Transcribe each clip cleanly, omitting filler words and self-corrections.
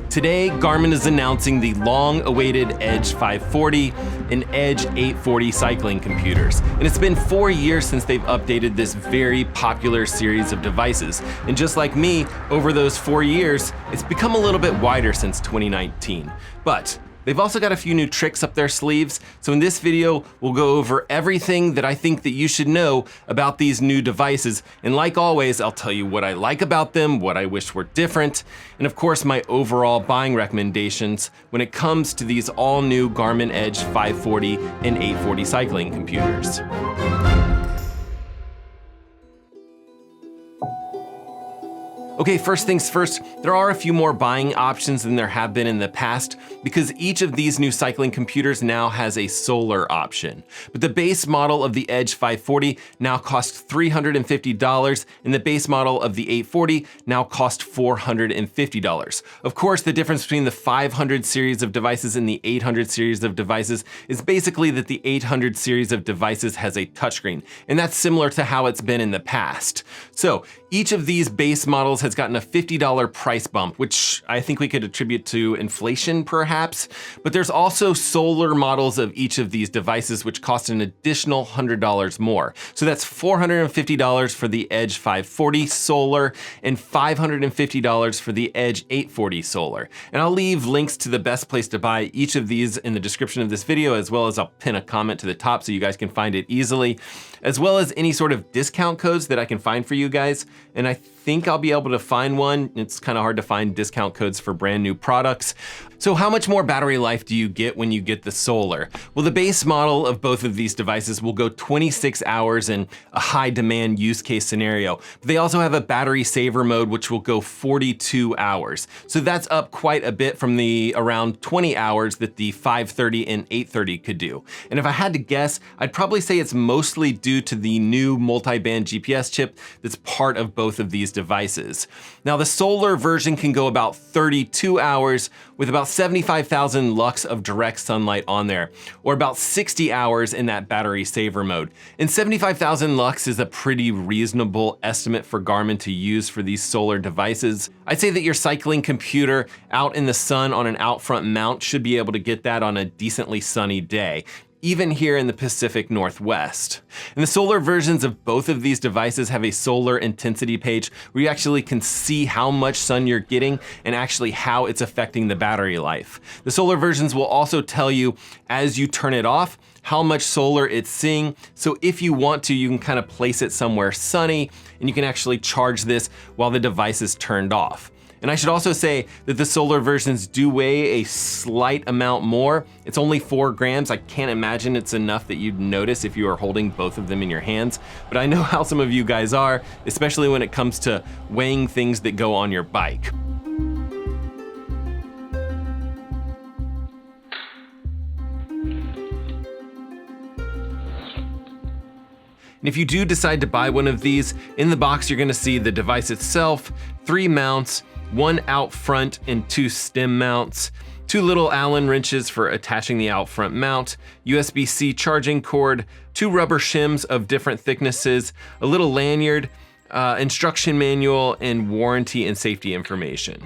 Today, Garmin is announcing the long-awaited Edge 540 and Edge 840 cycling computers. And it's been 4 years since they've updated this very popular series of devices. And just like me, over those 4 years, it's become a little bit wider since 2019. But they've also got a few new tricks up their sleeves. So in this video, we'll go over everything that I think that you should know about these new devices. And like always, I'll tell you what I like about them, what I wish were different, and of course, my overall buying recommendations when it comes to these all new Garmin Edge 540 and 840 cycling computers. Okay, first things first, there are a few more buying options than there have been in the past because each of these new cycling computers now has a solar option. But the base model of the Edge 540 now costs $350 and the base model of the 840 now costs $450. Of course, the difference between the 500 series of devices and the 800 series of devices is basically that the 800 series of devices has a touchscreen, and that's similar to how it's been in the past. So each of these base models has gotten a $50 price bump, which I think we could attribute to inflation perhaps, but there's also solar models of each of these devices which cost an additional $100 more. So that's $450 for the Edge 540 solar and $550 for the Edge 840 solar. And I'll leave links to the best place to buy each of these in the description of this video, as well as I'll pin a comment to the top so you guys can find it easily, as well as any sort of discount codes that I can find for you guys. And I think I'll be able to find one. It's kind of hard to find discount codes for brand new products. So how much more battery life do you get when you get the solar? Well, the base model of both of these devices will go 26 hours in a high demand use case scenario. But they also have a battery saver mode, which will go 42 hours. So that's up quite a bit from the around 20 hours that the 530 and 830 could do. And if I had to guess, I'd probably say it's mostly due to the new multi-band GPS chip that's part of both of these devices. Now the solar version can go about 32 hours with about 75,000 lux of direct sunlight on there, or about 60 hours in that battery saver mode. And 75,000 lux is a pretty reasonable estimate for Garmin to use for these solar devices. I'd say that your cycling computer out in the sun on an out front mount should be able to get that on a decently sunny day, even here in the Pacific Northwest. And the solar versions of both of these devices have a solar intensity page where you actually can see how much sun you're getting and actually how it's affecting the battery life. The solar versions will also tell you as you turn it off how much solar it's seeing. So if you want to, you can kind of place it somewhere sunny and you can actually charge this while the device is turned off. And I should also say that the solar versions do weigh a slight amount more. It's only 4 grams. I can't imagine it's enough that you'd notice if you are holding both of them in your hands. But I know how some of you guys are, especially when it comes to weighing things that go on your bike. And if you do decide to buy one of these, in the box you're gonna see the device itself, 3 mounts, 1 out front and 2 stem mounts, 2 little Allen wrenches for attaching the out front mount, USB-C charging cord, 2 rubber shims of different thicknesses, a little lanyard, instruction manual, and warranty and safety information.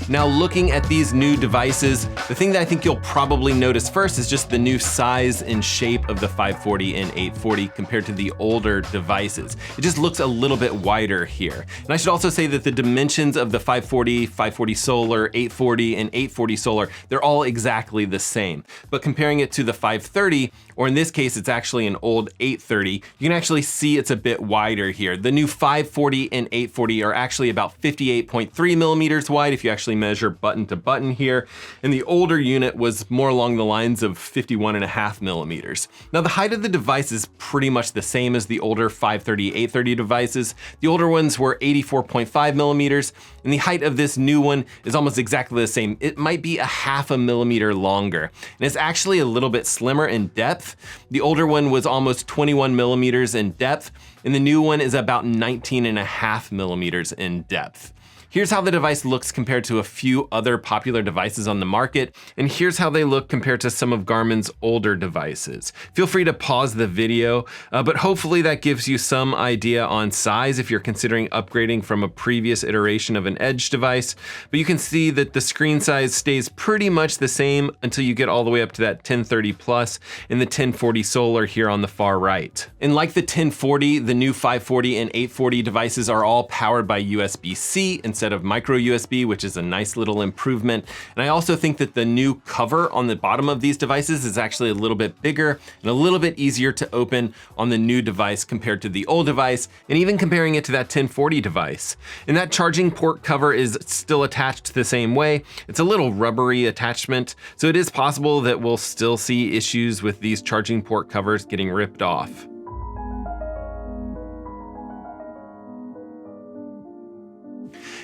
Now looking at these new devices, the thing that I think you'll probably notice first is just the new size and shape of the 540 and 840 compared to the older devices. It just looks a little bit wider here. And I should also say that the dimensions of the 540, 540 solar, 840, and 840 solar, they're all exactly the same. But comparing it to the 530, or in this case, it's actually an old 830, you can actually see it's a bit wider here. The new 540 and 840 are actually about 58.3 millimeters wide if you actually measure button to button here, and the older unit was more along the lines of 51.5 millimeters. Now the height of the device is pretty much the same as the older 530, 830 devices. The older ones were 84.5 millimeters, and the height of this new one is almost exactly the same. It might be a half a millimeter longer, and it's actually a little bit slimmer in depth. The older one was almost 21 millimeters in depth, and the new one is about 19.5 millimeters in depth. Here's how the device looks compared to a few other popular devices on the market, and here's how they look compared to some of Garmin's older devices. Feel free to pause the video, but hopefully that gives you some idea on size if you're considering upgrading from a previous iteration of an Edge device. But you can see that the screen size stays pretty much the same until you get all the way up to that 1030 Plus and the 1040 Solar here on the far right. And like the 1040, the new 540 and 840 devices are all powered by USB-C instead of micro USB, which is a nice little improvement. And I also think that the new cover on the bottom of these devices is actually a little bit bigger and a little bit easier to open on the new device compared to the old device, and even comparing it to that 1040 device. And that charging port cover is still attached the same way. It's a little rubbery attachment, so it is possible that we'll still see issues with these charging port covers getting ripped off.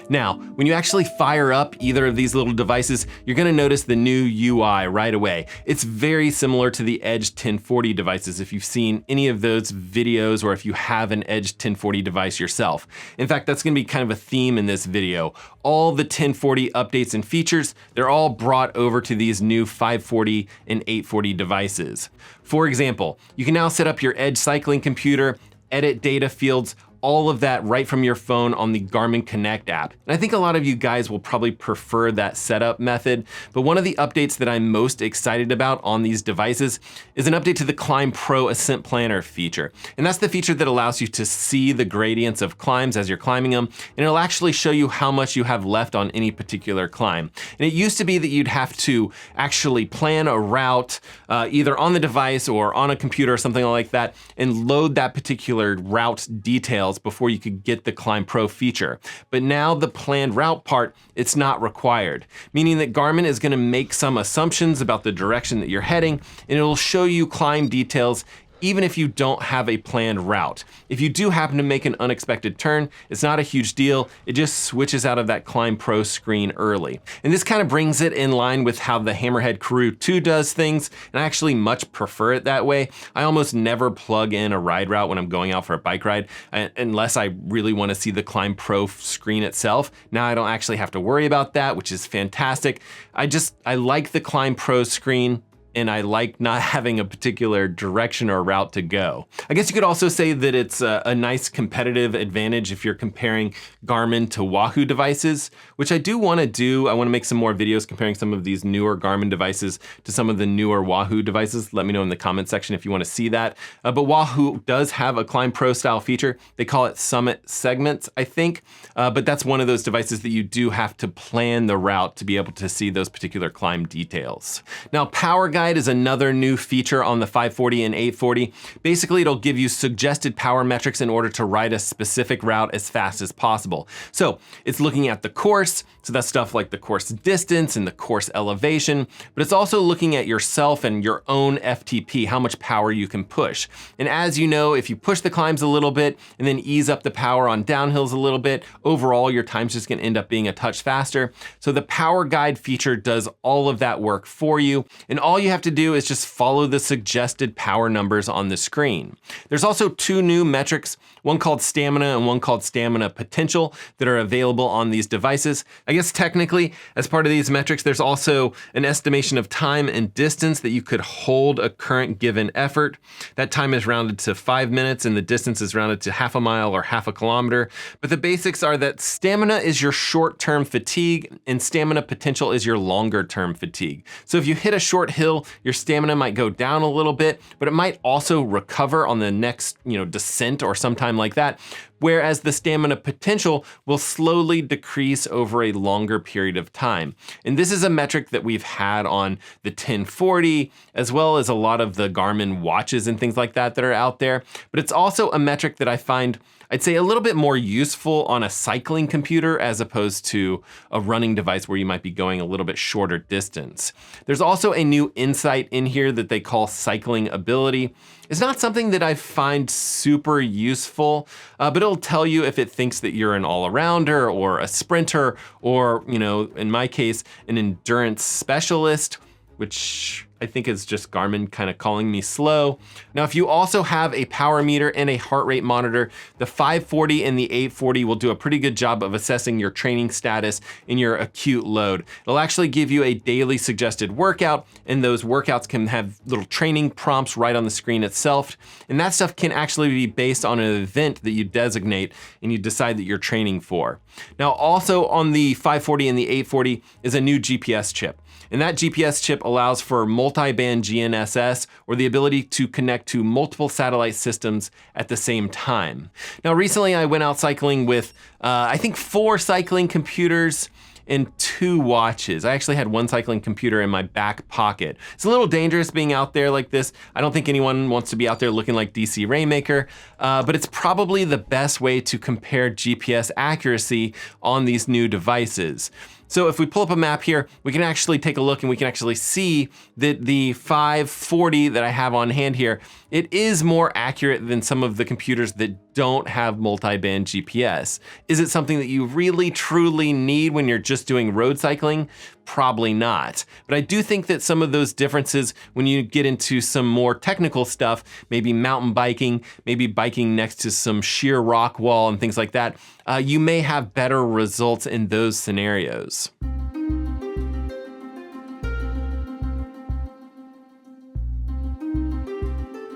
Now, when you actually fire up either of these little devices, you're gonna notice the new UI right away. It's very similar to the Edge 1040 devices if you've seen any of those videos or if you have an Edge 1040 device yourself. In fact, that's gonna be kind of a theme in this video. All the 1040 updates and features, they're all brought over to these new 540 and 840 devices. For example, you can now set up your Edge cycling computer, edit data fields, all of that right from your phone on the Garmin Connect app. And I think a lot of you guys will probably prefer that setup method, but one of the updates that I'm most excited about on these devices is an update to the Climb Pro Ascent Planner feature. And that's the feature that allows you to see the gradients of climbs as you're climbing them, and it'll actually show you how much you have left on any particular climb. And it used to be that you'd have to actually plan a route either on the device or on a computer or something like that, and load that particular route details before you could get the Climb Pro feature. But now the planned route part, it's not required, meaning that Garmin is gonna make some assumptions about the direction that you're heading, and it'll show you climb details even if you don't have a planned route. If you do happen to make an unexpected turn, it's not a huge deal. It just switches out of that Climb Pro screen early. And this kind of brings it in line with how the Hammerhead Karoo 2 does things, and I actually much prefer it that way. I almost never plug in a ride route when I'm going out for a bike ride, unless I really wanna see the Climb Pro screen itself. Now I don't actually have to worry about that, which is fantastic. I like the Climb Pro screen, and I like not having a particular direction or route to go. I guess you could also say that it's a nice competitive advantage if you're comparing Garmin to Wahoo devices, which I do wanna do. I wanna make some more videos comparing some of these newer Garmin devices to some of the newer Wahoo devices. Let me know in the comment section if you wanna see that. But Wahoo does have a Climb Pro style feature. They call it Summit Segments, I think. But that's one of those devices that you do have to plan the route to be able to see those particular climb details. Now, Power Guide is another new feature on the 540 and 840. Basically, it'll give you suggested power metrics in order to ride a specific route as fast as possible. So it's looking at the course, so that's stuff like the course distance and the course elevation, but it's also looking at yourself and your own FTP, how much power you can push. And as you know, if you push the climbs a little bit and then ease up the power on downhills a little bit, overall your time's just gonna end up being a touch faster. So the Power Guide feature does all of that work for you, and all you have to do is just follow the suggested power numbers on the screen. There's also two new metrics, one called Stamina and one called Stamina Potential, that are available on these devices. I guess technically, as part of these metrics, there's also an estimation of time and distance that you could hold a current given effort. That time is rounded to 5 minutes and the distance is rounded to half a mile or half a kilometer. But the basics are that stamina is your short-term fatigue and stamina potential is your longer-term fatigue. So if you hit a short hill, your stamina might go down a little bit, but it might also recover on the next, descent or sometime like that. Whereas the stamina potential will slowly decrease over a longer period of time. And this is a metric that we've had on the 1040, as well as a lot of the Garmin watches and things like that that are out there. But it's also a metric that I find, I'd say, a little bit more useful on a cycling computer as opposed to a running device where you might be going a little bit shorter distance. There's also a new insight in here that they call cycling ability. It's not something that I find super useful, but it'll tell you if it thinks that you're an all-arounder or a sprinter or, in my case, an endurance specialist, which I think it's just Garmin kind of calling me slow. Now, if you also have a power meter and a heart rate monitor, the 540 and the 840 will do a pretty good job of assessing your training status and your acute load. It'll actually give you a daily suggested workout, and those workouts can have little training prompts right on the screen itself. And that stuff can actually be based on an event that you designate and you decide that you're training for. Now, also on the 540 and the 840 is a new GPS chip. And that GPS chip allows for multi-band GNSS, or the ability to connect to multiple satellite systems at the same time. Now, recently I went out cycling with, I think 4 cycling computers and 2 watches. I actually had 1 cycling computer in my back pocket. It's a little dangerous being out there like this. I don't think anyone wants to be out there looking like DC Rainmaker, but it's probably the best way to compare GPS accuracy on these new devices. So if we pull up a map here, we can actually take a look and we can actually see that the 540 that I have on hand here, it is more accurate than some of the computers that don't have multi-band GPS. Is it something that you really truly need when you're just doing road cycling? Probably not. But I do think that some of those differences, when you get into some more technical stuff, maybe mountain biking, maybe biking next to some sheer rock wall and things like that, you may have better results in those scenarios.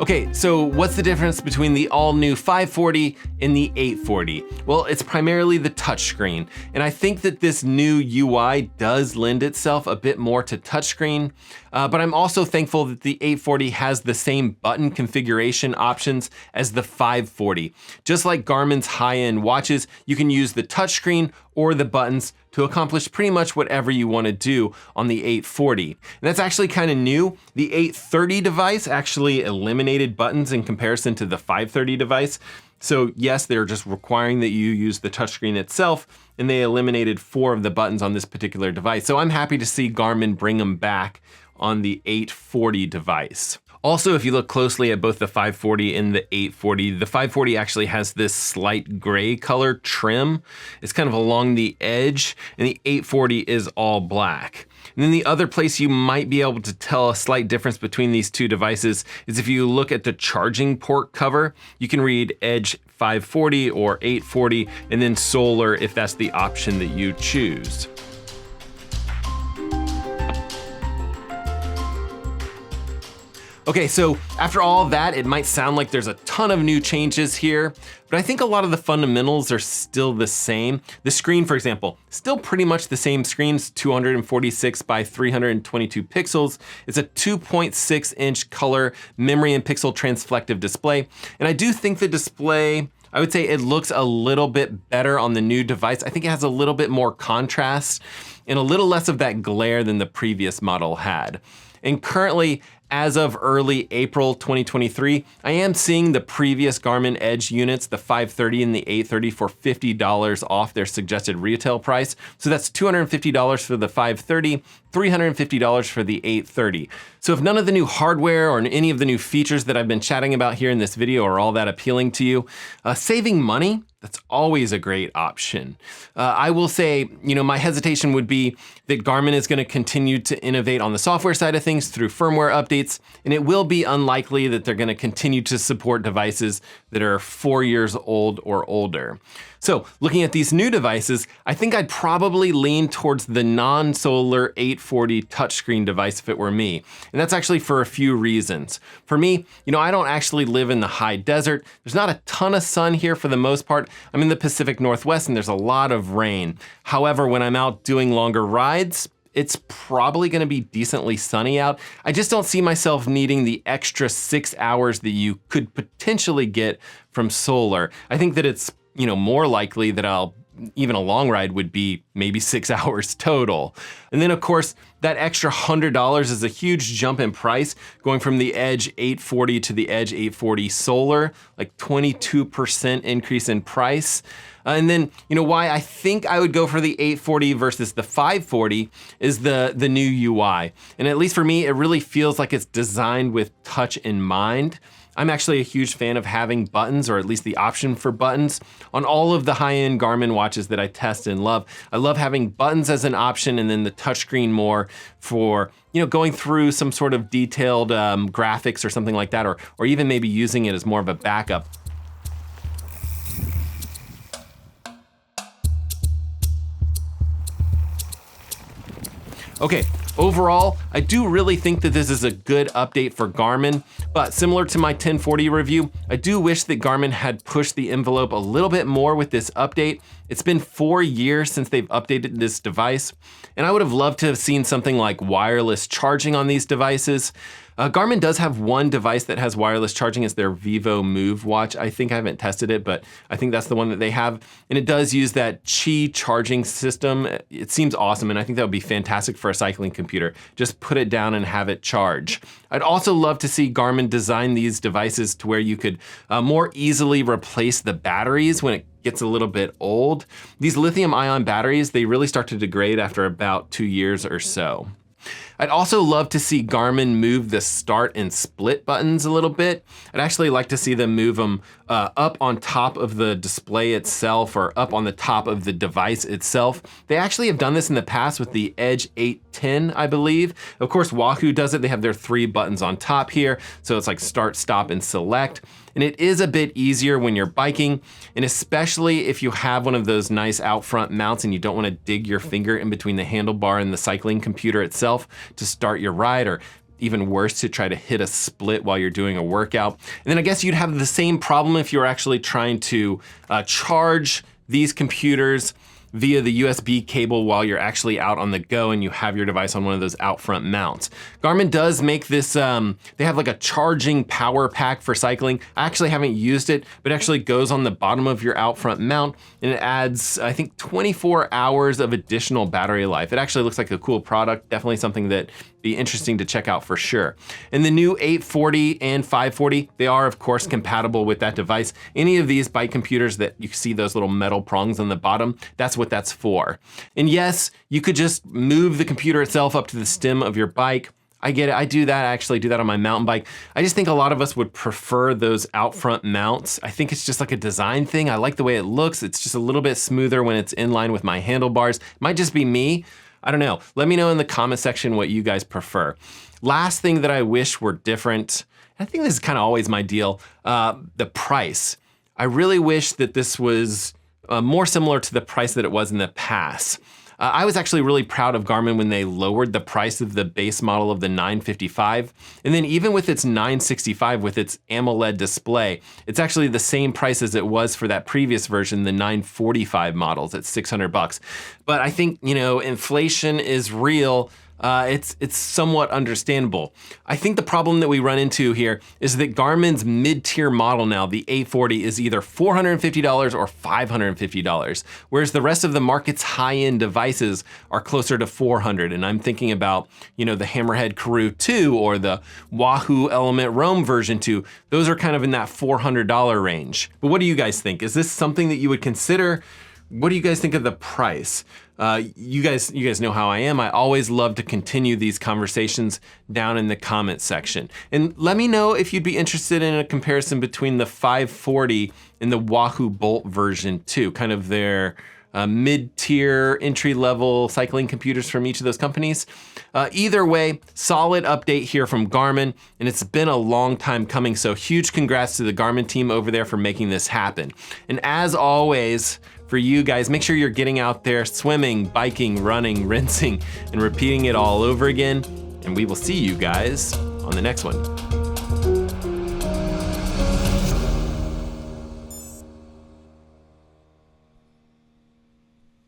Okay, so what's the difference between the all-new 540 and the 840? Well, it's primarily the touchscreen, and I think that this new UI does lend itself a bit more to touchscreen, but I'm also thankful that the 840 has the same button configuration options as the 540. Just like Garmin's high-end watches, you can use the touchscreen or the buttons to accomplish pretty much whatever you want to do on the 840. And that's actually kind of new. The 830 device actually eliminated buttons in comparison to the 530 device. So yes, they're just requiring that you use the touchscreen itself, and they eliminated 4 of the buttons on this particular device. So I'm happy to see Garmin bring them back on the 840 device. Also, if you look closely at both the 540 and the 840, the 540 actually has this slight gray color trim. It's kind of along the edge, and the 840 is all black. And then the other place you might be able to tell a slight difference between these two devices is if you look at the charging port cover. You can read Edge 540 or 840, and then solar if that's the option that you choose. Okay, so after all that, it might sound like there's a ton of new changes here, but I think a lot of the fundamentals are still the same. The screen, for example, still pretty much the same screen. It's 246 by 322 pixels. It's a 2.6-inch color memory and pixel transflective display. And I do think the display, I would say it looks a little bit better on the new device. I think it has a little bit more contrast and a little less of that glare than the previous model had. And currently, as of early April 2023, I am seeing the previous Garmin Edge units, the 530 and the 830, for $50 off their suggested retail price. So that's $250 for the 530, $350 for the 830. So if none of the new hardware or any of the new features that I've been chatting about here in this video are all that appealing to you, saving money, that's always a great option. I will say, my hesitation would be that Garmin is going to continue to innovate on the software side of things through firmware updates, and it will be unlikely that they're going to continue to support devices that are 4 years old or older. So looking at these new devices, I think I'd probably lean towards the non-solar 840 touchscreen device if it were me. And that's actually for a few reasons. For me, I don't actually live in the high desert. There's not a ton of sun here for the most part. I'm in the Pacific Northwest and there's a lot of rain. However, when I'm out doing longer rides, it's probably gonna be decently sunny out. I just don't see myself needing the extra 6 hours that you could potentially get from solar. I think that it's more likely that even a long ride would be maybe 6 hours total. And then of course, that extra $100 is a huge jump in price, going from the Edge 840 to the Edge 840 Solar, like 22% increase in price. And then, why I think I would go for the 840 versus the 540 is the new UI. And at least for me, it really feels like it's designed with touch in mind. I'm actually a huge fan of having buttons, or at least the option for buttons, on all of the high-end Garmin watches that I test and love. I love having buttons as an option, and then the touchscreen more for going through some sort of detailed graphics or something like that, or even maybe using it as more of a backup. Okay, overall, I do really think that this is a good update for Garmin, but similar to my 1040 review, I do wish that Garmin had pushed the envelope a little bit more with this update. It's been 4 years since they've updated this device, and I would have loved to have seen something like wireless charging on these devices. Garmin does have one device that has wireless charging. It's their Vivo Move watch. I think I haven't tested it, but I think that's the one that they have. And it does use that Qi charging system. It seems awesome, and I think that would be fantastic for a cycling computer. Just put it down and have it charge. I'd also love to see Garmin design these devices to where you could more easily replace the batteries when it gets a little bit old. These lithium-ion batteries, they really start to degrade after about 2 years or so. I'd also love to see Garmin move the start and split buttons a little bit. I'd actually like to see them move them up on top of the display itself, or up on the top of the device itself. They actually have done this in the past with the Edge 810, I believe. Of course, Wahoo does it. They have their 3 buttons on top here. So it's like start, stop, and select. And it is a bit easier when you're biking, and especially if you have one of those nice out front mounts and you don't want to dig your finger in between the handlebar and the cycling computer itself to start your ride, or even worse, to try to hit a split while you're doing a workout. And then I guess you'd have the same problem if you're actually trying to charge these computers via the USB cable while you're actually out on the go and you have your device on one of those out front mounts. Garmin does make this, they have like a charging power pack for cycling. I actually haven't used it, but it actually goes on the bottom of your out front mount, and it adds, I think, 24 hours of additional battery life. It actually looks like a cool product, definitely something that be interesting to check out for sure. And the new 840 and 540, they are of course compatible with that device. Any of these bike computers that you see those little metal prongs on the bottom, that's what that's for. And yes, you could just move the computer itself up to the stem of your bike. I get it, I do that, I actually do that on my mountain bike. I just think a lot of us would prefer those out front mounts. I think it's just like a design thing. I like the way it looks. It's just a little bit smoother when it's in line with my handlebars. It might just be me. I don't know. Let me know in the comment section what you guys prefer. Last thing that I wish were different, I think this is kind of always my deal, the price. I really wish that this was more similar to the price that it was in the past. I was actually really proud of Garmin when they lowered the price of the base model of the 955. And then even with its 965 with its AMOLED display, it's actually the same price as it was for that previous version, the 945 models at $600. But I think, inflation is real. It's somewhat understandable. I think the problem that we run into here is that Garmin's mid-tier model now, the 840, is either $450 or $550, whereas the rest of the market's high-end devices are closer to $400. And I'm thinking about, the Hammerhead Karoo 2 or the Wahoo Element Roam version 2. Those are kind of in that $400 range. But what do you guys think? Is this something that you would consider? What do you guys think of the price? You guys know how I am. I always love to continue these conversations down in the comment section. And let me know if you'd be interested in a comparison between the 540 and the Wahoo Bolt version 2, kind of their mid-tier, entry-level cycling computers from each of those companies. Either way, solid update here from Garmin, and it's been a long time coming, so huge congrats to the Garmin team over there for making this happen. And as always, for you guys, make sure you're getting out there swimming, biking, running, rinsing, and repeating it all over again. And we will see you guys on the next one.